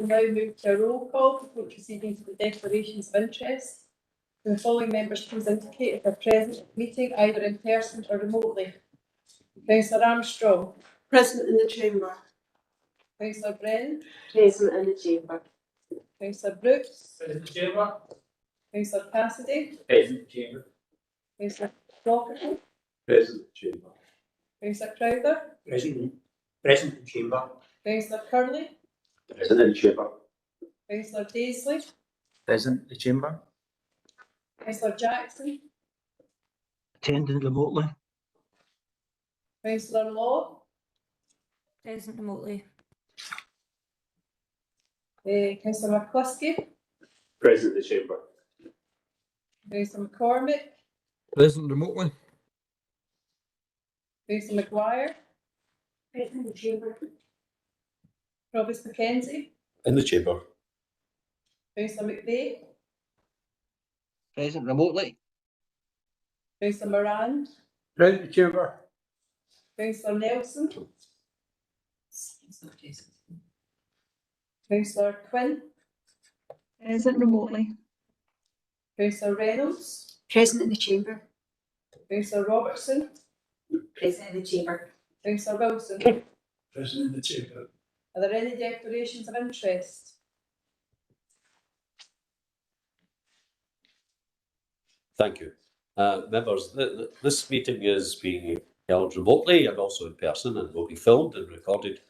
We now move to a roll call before proceeding to the declarations of interest. The following members please indicate if they're present at the meeting, either in person or remotely. Councillor Armstrong. Present in the chamber. Councillor Brennan. Present in the chamber. Councillor Brooks. Present in the chamber. Councillor Cassidy. Present in the chamber. Councillor Docherty. Present in the chamber. Councillor Crowther. Present in the chamber. Councillor Curley. Present in the chamber. Councillor Daisley. Present in the chamber. Councillor Jackson. Attending remotely. Councillor Law. Present remotely. Councillor McCluskey. Present in the chamber. Councillor McCormick. Present remotely. Councillor McGuire. Present in the chamber. Provost Mackenzie. In the chamber. Councillor McVeigh. Present remotely. Councillor Moran. Present in the chamber. Councillor Nelson. Councillor Quinn. Present remotely. Councillor Reynolds. Present in the chamber. Councillor Robertson. Present in the chamber. Councillor Wilson. Present in the chamber. Are there any declarations of interest? Thank you. Members, this meeting is being held remotely and also in person and will be filmed and recorded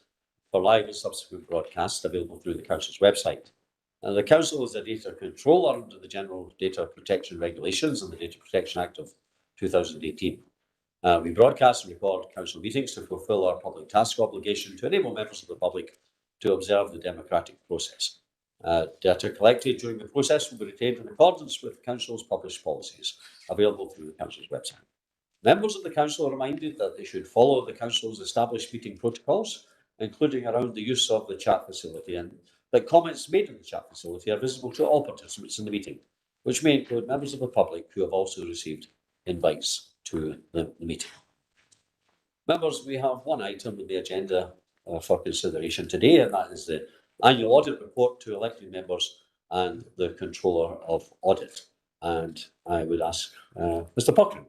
for live and subsequent broadcasts available through the Council's website. The Council is a data controller under the General Data Protection Regulations and the Data Protection Act of 2018. We broadcast and record Council meetings to fulfil our public task obligation to enable members of the public to observe the democratic process. Data collected during the process will be retained in accordance with the Council's published policies, available through the Council's website. Members of the Council are reminded that they should follow the Council's established meeting protocols, including around the use of the chat facility, and that comments made in the chat facility are visible to all participants in the meeting, which may include members of the public who have also received invites to the meeting. Members, we have one item on the agenda for consideration today, and that is the annual audit report to elected members and the Controller of Audit. And I would ask Mr. Puckrin.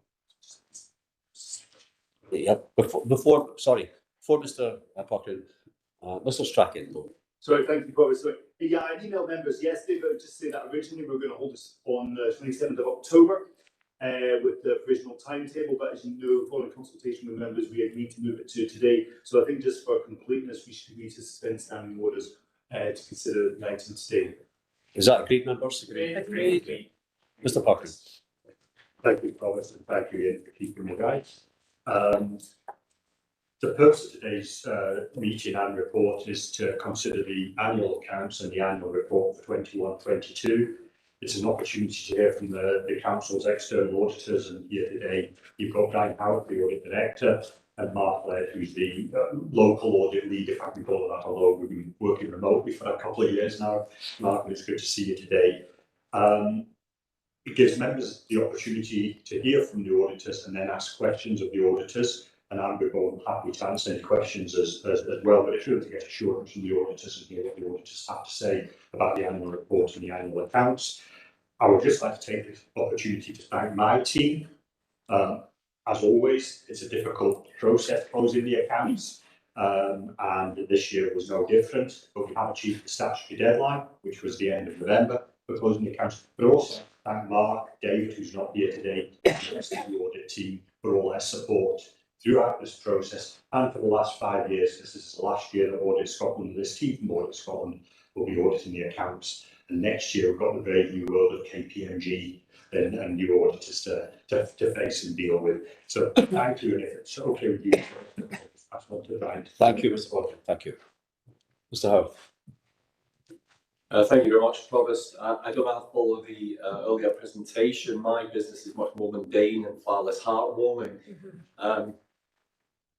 Yeah, before Mr. Puckrin, Mr. Strachan. Sorry, thank you, Boris. So, yeah, I emailed members yesterday, but just say that originally we were going to hold this on the 27th of October with the provisional timetable, but as you know, following consultation with members, we agreed to move it to today. So I think just for completeness, we should agree to suspend standing orders to consider the item today. Is that agreed, members? Agreed. Mr. Puckrin. Thank you, Provost, and thank you, Ian, for keeping me guide. The purpose of today's meeting and report is to consider the annual accounts and the annual report for 21-22. It's an opportunity to hear from the Council's external auditors, and here today you've got Brian Howard, the Audit Director, and Mark Laird, who's the local audit lead, if I can call it that, although we've been working remotely for a couple of years now. Mark, it's good to see you today. It gives members the opportunity to hear from the auditors and then ask questions of the auditors, and I'm more than happy to answer any questions as well, but it's really to get assurance from the auditors and hear what the auditors have to say about the annual report and the annual accounts. I would just like to take this opportunity to thank my team. As always, it's a difficult process closing the accounts, and this year was no different, but we have achieved the statutory deadline, which was the end of November, for closing the accounts, but also thank Mark, David, who's not here today, and the rest of the audit team for all their support throughout this process, and for the last 5 years. This is the last year that Audit Scotland, this team from Audit Scotland, will be auditing the accounts. And next year we've got the brave new world of KPMG and new auditors to face and deal with. So thank you, and if it's okay with you, that's what to find. Thank you, Mr. Puckrin. Thank you. Mr. Howard. Thank you very much, Provost. I don't have to follow the earlier presentation. My business is much more mundane and far less heartwarming.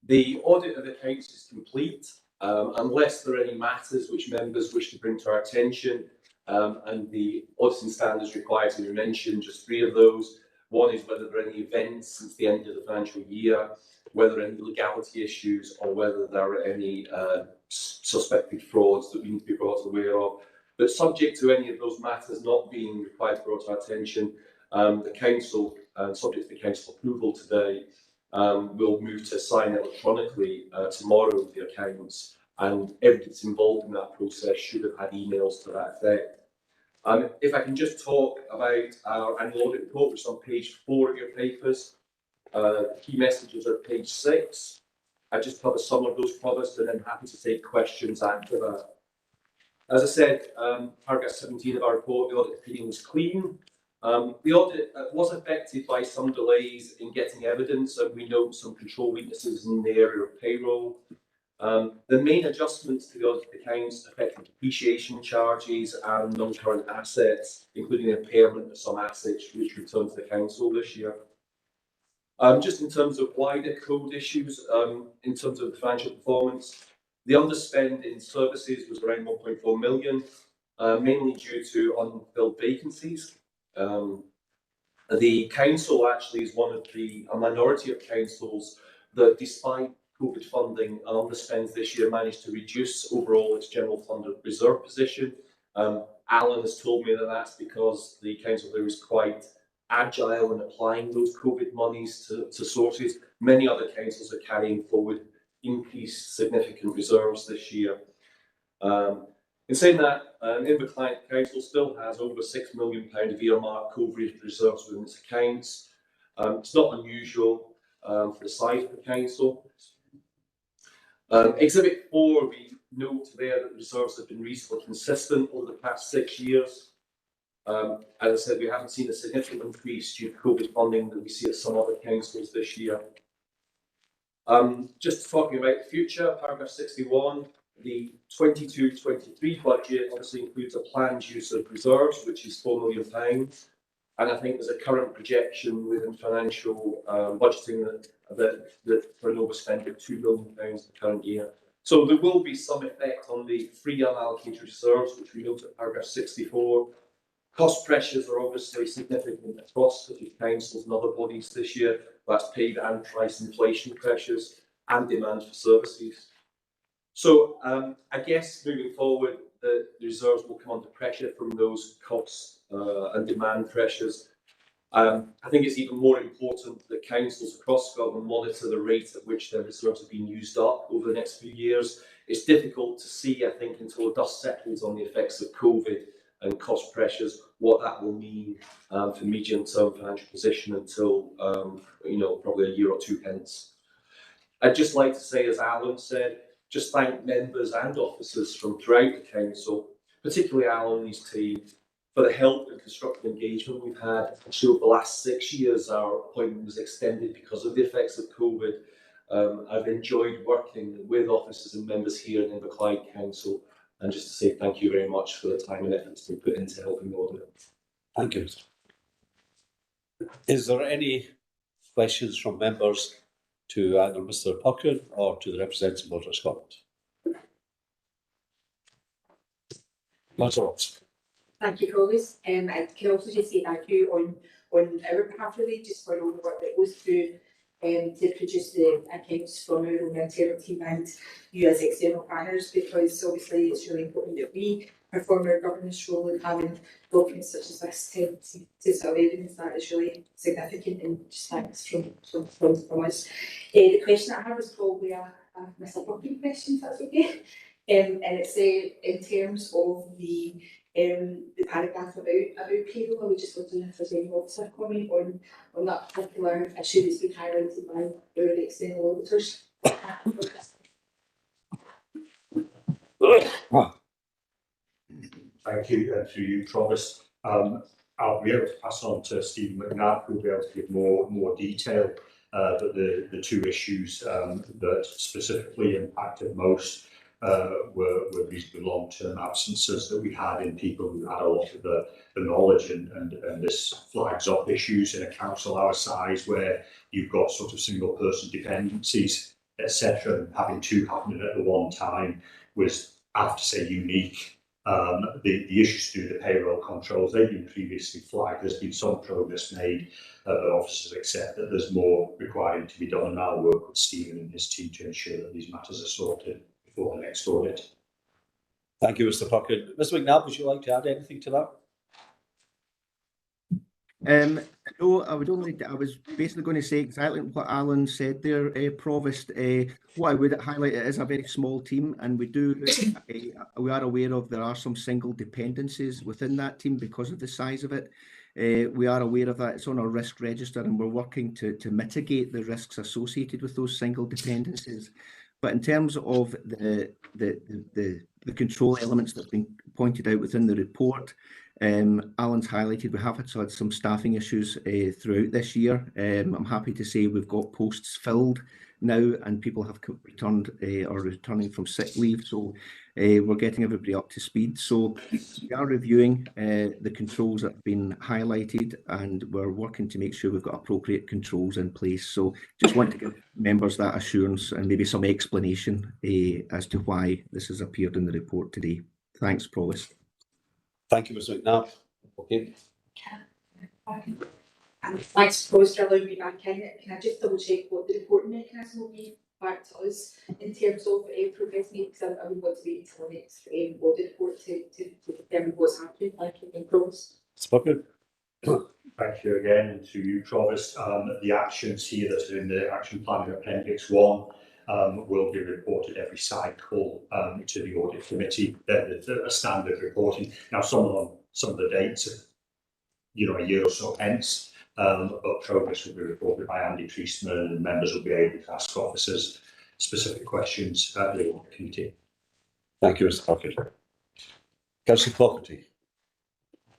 The audit of the accounts is complete, unless there are any matters which members wish to bring to our attention, and the auditing standards require to be mentioned, just 3 of those. One is whether there are any events since the end of the financial year, whether any legality issues or whether there are any suspected frauds that we need to be brought aware of. But subject to any of those matters not being required to brought to our attention, the council, subject to the council approval today, will move to sign electronically tomorrow the accounts, and everybody that's involved in that process should have had emails to that effect. If I can just talk about our annual audit report, which is on page 4 of your papers. Key messages are page 6. I just cover some of those promised, and I'm happy to take questions after that. As I said, paragraph 17 of our report, the audit opinion was clean. The audit was affected by some delays in getting evidence, and we note some control weaknesses in the area of payroll. The main adjustments to the audit accounts affected depreciation charges and non-current assets, including impairment of some assets which returned to the council this year. Just in terms of wider code issues, in terms of the financial performance, the underspend in services was around 1.4 million, mainly due to unfilled vacancies. The council actually is one of a minority of councils that, despite COVID funding and underspends this year, managed to reduce overall its general fund reserve position. Alan has told me that that's because the council there is quite agile in applying those COVID monies to sources. Many other councils are carrying forward increased significant reserves this year. In saying that, Inverclyde Council still has over £6 million of earmarked COVID reserves within its accounts. It's not unusual for the size of the council. Exhibit 4, we note there that the reserves have been reasonably consistent over the past 6 years. As I said, we haven't seen a significant increase due to COVID funding that we see at some other councils this year. Just talking about the future, paragraph 61, the 22-23 budget obviously includes a planned use of reserves, which is £4 million. And I think there's a current projection within financial budgeting that for an overspend of £2 million the current year. So there will be some effect on the free unallocated reserves, which we note at paragraph 64. Cost pressures are obviously significant across the councils and other bodies this year. That's paid and price inflation pressures and demand for services. So I guess moving forward, the reserves will come under pressure from those costs and demand pressures. I think it's even more important that councils across Scotland monitor the rate at which their reserves have been used up over the next few years. It's difficult to see, I think, until the dust settles on the effects of COVID and cost pressures, what that will mean for medium-term financial position until, probably a year or two hence. I'd just like to say, as Alan said, just thank members and officers from throughout the council, particularly Alan and his team, for the help and constructive engagement we've had. So over the last 6 years, our appointment was extended because of the effects of COVID. I've enjoyed working with officers and members here in Inverclyde Council, and just to say thank you very much for the time and effort that's been put into helping the audit. Thank you. Is there any questions from members to either Mr. Puckett or to the representative of Scotland? Thank you, colleagues. I can also just say thank you on our behalf, really, just for all the work that goes through to produce the accounts from our own internal team and you as external partners, because obviously it's really important that we perform our governance role in having documents such as this to sort of evidence that is really significant, and just thanks from us. The question I have is probably a Mr. Bucking question, if that's okay. And it's in terms of the paragraph about payroll. I was just wondering if there's any officer comment on that particular issue that's been highlighted by our external auditors. Thank you, and through you, Travis. I'll be able to pass on to Stephen McNabb, who will be able to give more detail. But the two issues that specifically impacted most were these long-term absences that we had in people who had a lot of the knowledge, and this flags up issues in a council our size where you've got sort of single-person dependencies, etc. Having two happening at the one time was, I have to say, unique The issues to do with the payroll controls, they've been previously flagged. There's been some progress made, but officers accept that there's more required to be done, and I'll work with Stephen and his team to ensure that these matters are sorted before the next audit. Thank you, Mr. Puckett. Mr. McNabb, would you like to add anything to that? No, I was basically going to say exactly what Alan said there, Provost. What I would highlight, it is a very small team, and we are aware of there are some single dependencies within that team because of the size of it. We are aware of that. It's on our risk register, and we're working to mitigate the risks associated with those single dependencies. But in terms of the control elements that have been pointed out within the report, Alan's highlighted we have had some staffing issues throughout this year. I'm happy to say we've got posts filled now, and people have returned or returning from sick leave. So we're getting everybody up to speed. So we are reviewing the controls that have been highlighted, and we're working to make sure we've got appropriate controls in place. So just want to give members that assurance and maybe some explanation as to why this has appeared in the report today. Thanks, Provost. Thank you, Mr. McNabb. Okay. And thanks, Provost, for allowing me back in. Can I just double check what the reporting mechanism will be back to us in terms of progress made? Because I would want to wait until the next audit report to determine what's happening. Thank you, Provost. Spoken. Thank you again, and to you, Provost. The actions here that are in the action plan in Appendix 1 will be reported every cycle to the audit committee. They're a standard reporting. Now, some of the dates are, a year or so hence, but progress will be reported by Andy Treisman, and members will be able to ask officers specific questions at the audit committee. Thank you, Mr. Puckett. Councillor Clougherty.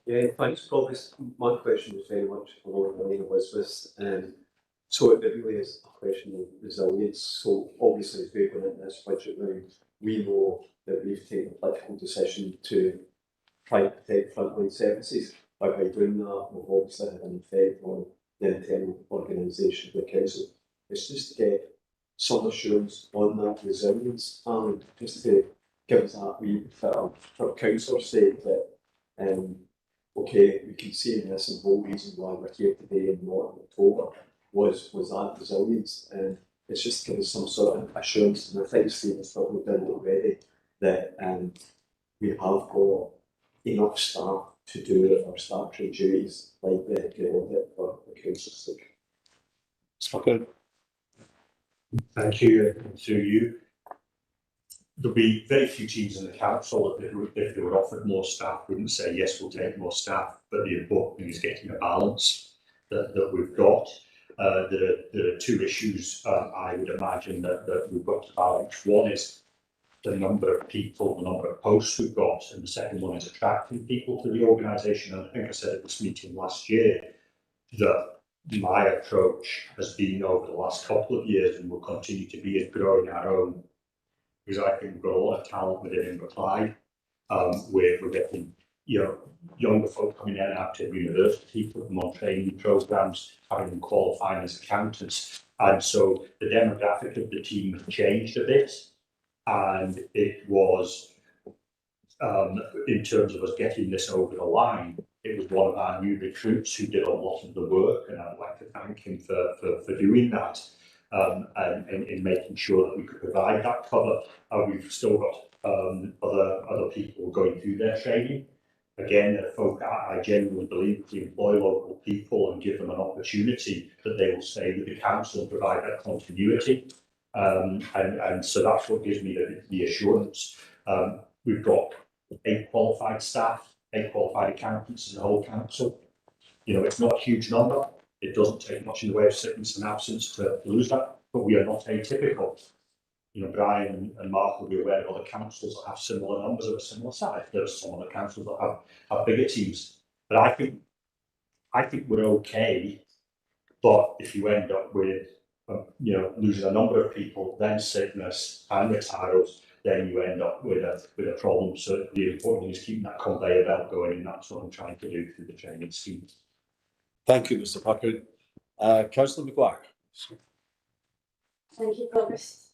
Yeah, thanks, Provost. My question was very much along the line of Elizabeth's. So it really is a question of resilience. So obviously, as we're going into this budget round, we know that we've taken a political decision to try and protect frontline services. But by doing that, we've obviously had an effect on the internal organisation of the council. It's just to get some assurance on that resilience, and just to give us that wee for councillor's sake that okay, we can see in this and the whole reason why we're here today and not in October was that resilience, and it's just to give us some sort of assurance, and I think Stephen's probably done it already, that we have got enough staff to do our statutory duties like the audit for the council's sake. Spoken. Thank you, and to you. There'll be very few teams in the council that if they were offered more staff wouldn't say yes, we'll take more staff, but the important thing is getting a balance that we've got. There are two issues I would imagine that we've got to balance. One is the number of people, the number of posts we've got, and the second one is attracting people to the organisation. And I think I said at this meeting last year that my approach has been over the last couple of years and will continue to be is growing our own, because I think we've got a lot of talent within Inverclyde. We're getting younger folk coming in and out of university, putting them on training programmes, having them qualifying as accountants. And so the demographic of the team has changed a bit. And it was, in terms of us getting this over the line, it was one of our new recruits who did a lot of the work, and I'd like to thank him for doing that. And in making sure that we could provide that cover. We've still got other people going through their training. Again, they're folk I genuinely believe if we employ local people and give them an opportunity that they will stay with the council and provide that continuity. And so that's what gives me the assurance. We've got 8 qualified staff, 8 qualified accountants in the whole council. It's not a huge number. It doesn't take much in the way of sickness and absence to lose that, but we are not atypical. Brian and Mark will be aware of other councils that have similar numbers of a similar size. There are some other councils that have bigger teams. But I think we're okay. But if you end up with losing a number of people, then sickness and retirals, then you end up with a problem. So the important thing is keeping that conveyor belt going, and that's what I'm trying to do through the training scheme. Thank you, Mr. Puckett. Councillor McGuire. Thank you, Provost.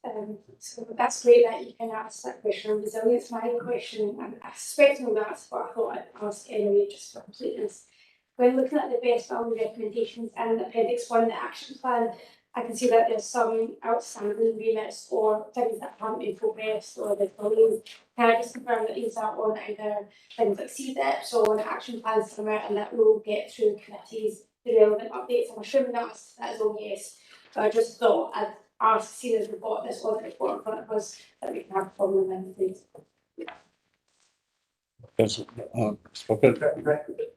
So that's great that you can ask that question on resilience. My question, and I suspect no, that's what I thought I'd ask anyway, just for completeness. When looking at the best value recommendations and Appendix 1, the action plan, I can see that there's some outstanding remits or things that haven't been progressed or they've delayed. Can I just confirm that these are on either things like CDEPs or on action plans somewhere, and that will get through committees, the relevant updates? I'm assuming that is all yes. But I just thought I'd ask, seeing as we've got this audit report in front of us, that we can have a problem with, please.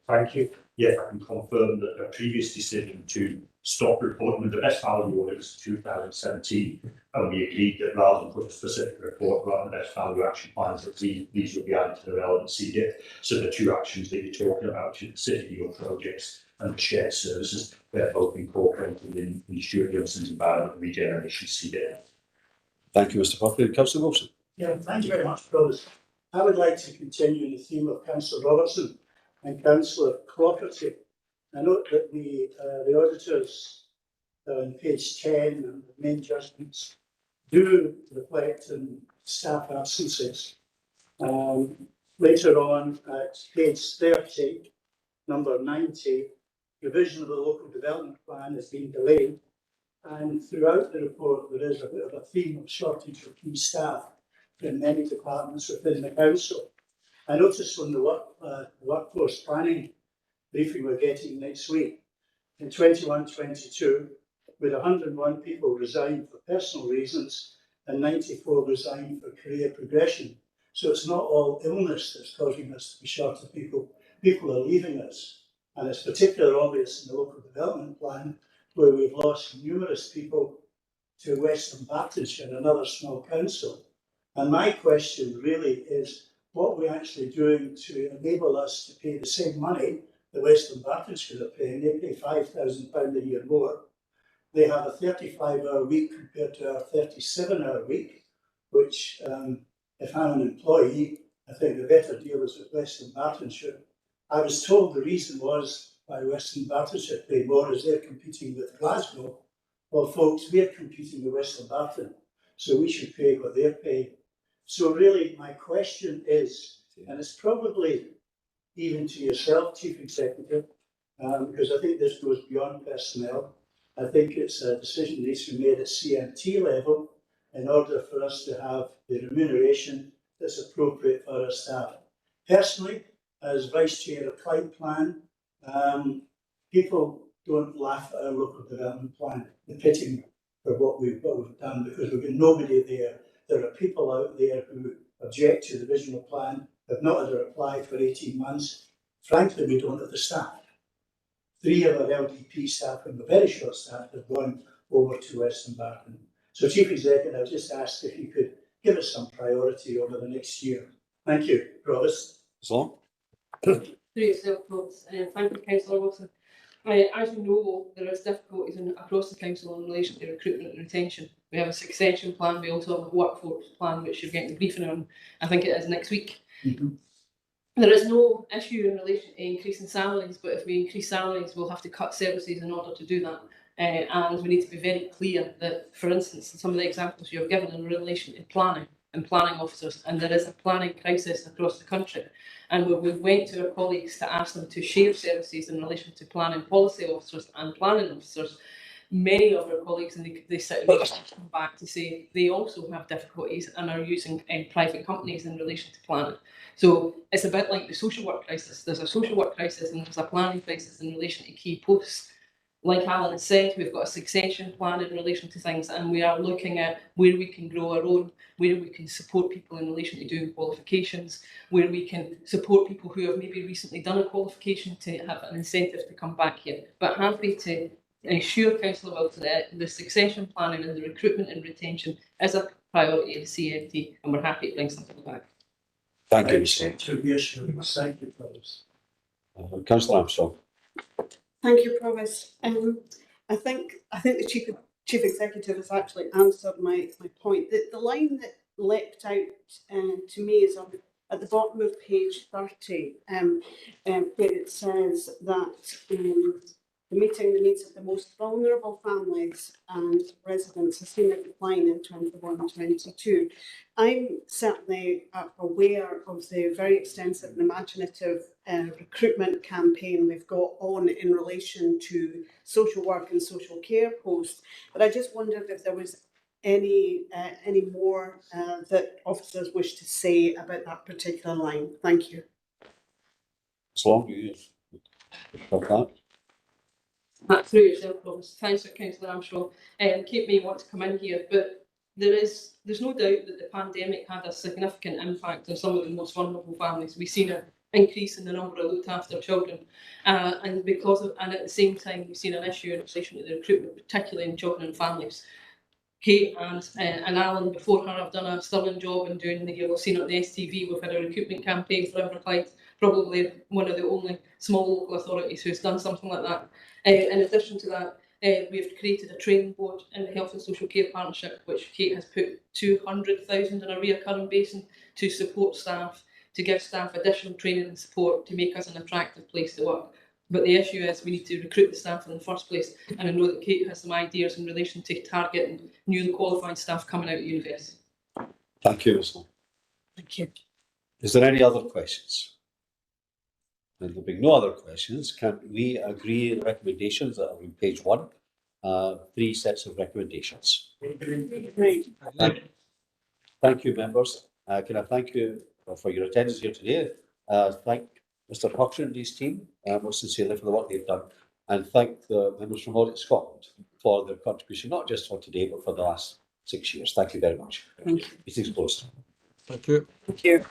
Thank you. Yes, I can confirm that the previous decision to stop reporting with the best value audit was 2017, and we agreed that rather than put a specific report around the best value action plans, that these would be added to the relevant CDIP. So the two actions that you're talking about, the city deal projects and the shared services, they're both incorporated in Stuart Gibson's environment regeneration CDIP. Thank you, Mr. Buckley. Councillor Wilson. Yeah, thank you very much, Provost. I would like to continue the theme of Councillor Robertson and Councillor Clockerty. I note that the auditors on page 10 and the main judgments do reflect on staff absences. Later on at page 30, number 90, revision of the local development plan has been delayed, and throughout the report there is a bit of a theme of shortage of key staff in many departments within the council. I noticed from the workforce planning briefing we're getting next week, in 21-22, with 101 people resigned for personal reasons and 94 resigned for career progression. So it's not all illness that's causing us to be short of people. People are leaving us. And it's particularly obvious in the local development plan, where we've lost numerous people to Western Bartonshire, another small council. And my question really is, what are we actually doing to enable us to pay the same money the Western Bartonshire are paying? They pay £5,000 a year more. They have a 35-hour week compared to our 37-hour week, which, if I'm an employee, I think the better deal is with Western Bartonshire. I was told the reason was why Western Bartonshire pay more is they're competing with Glasgow. Well, folks, we're competing with Western Barton, so we should pay what they're paying. So really, my question is, and it's probably even to yourself, Chief Executive, because I think this goes beyond personnel. I think it's a decision that needs to be made at CMT level in order for us to have the remuneration that's appropriate for our staff. Personally, as Vice Chair of Clyde Plan, people don't laugh at our local development plan. They pity me for what we've done, because we've got nobody there. There are people out there who object to the original plan, have not had a reply for 18 months. Frankly, we don't have the staff. 3 of our LDP staff and the very short staff have gone over to Western Barton. So, Chief Executive, I've just asked if you could give us some priority over the next year. Thank you, Provost. So, Through yourself, Provost, and thank you, Councillor Wilson. As you know, there is difficulties across the council in relation to recruitment and retention. We have a succession plan. We also have a workforce plan, which you're getting the briefing on. I think it is next week. Mm-hmm. There is no issue in relation to increasing salaries, but if we increase salaries, we'll have to cut services in order to do that. And we need to be very clear that, for instance, some of the examples you've given in relation to planning and planning officers, and there is a planning crisis across the country. And we went to our colleagues to ask them to share services in relation to planning policy officers and planning officers. Many of our colleagues, and they come back to say they also have difficulties and are using private companies in relation to planning. So it's a bit like the social work crisis. There's a social work crisis and there's a planning crisis in relation to key posts. Like Alan has said, we've got a succession plan in relation to things, and we are looking at where we can grow our own, where we can support people in relation to doing qualifications, where we can support people who have maybe recently done a qualification to have an incentive to come back here. But happy to ensure Councillor Wilson that the succession planning and the recruitment and retention is a priority of the CMT, and we're happy to bring something back. thank you, Thank you, Provost. Councillor Armstrong. Thank you, Provost. I think the Chief Executive has actually answered my point. The line that leapt out to me is at the bottom of page 30, where it says that the meeting the needs of the most vulnerable families and residents has seen a decline in 21-22. I'm certainly aware of the very extensive and imaginative recruitment campaign we've got on in relation to social work and social care posts, but I just wondered if there was any more that officers wish to say about that particular line. Thank you. As long as you Through yourself, Provost. Thanks, Councillor Armstrong. Kate may want to come in here, but there's no doubt that the pandemic had a significant impact on some of the most vulnerable families. We've seen an increase in the number of looked after children, and at the same time we've seen an issue in relation to the recruitment, particularly in children and families. Kate and Alan before her have done a sterling job in doing you'll have seen it on the STV. We've had a recruitment campaign for Inverclyde, probably one of the only small local authorities who's done something like that. In addition to that, we've created a training board in the Health and Social Care Partnership, which Kate has put 200,000 on a recurring basis to support staff, to give staff additional training and support to make us an attractive place to work. But the issue is we need to recruit the staff in the first place, and I know that Kate has some ideas in relation to targeting newly qualified staff coming out of university. Thank you, Ms. Long. Thank you. Is there any other questions? And there being no other questions, can we agree on recommendations that are on page 1? 3 sets of recommendations. Right. Thank you, members. Can I thank you for your attendance here today? Thank Mr. Cochran and his team most sincerely for the work they've done, and thank the members from Audit Scotland for their contribution, not just for today, but for the last 6 years. Thank you very much. Thank you. Meeting's closed. Thank you. Thank you.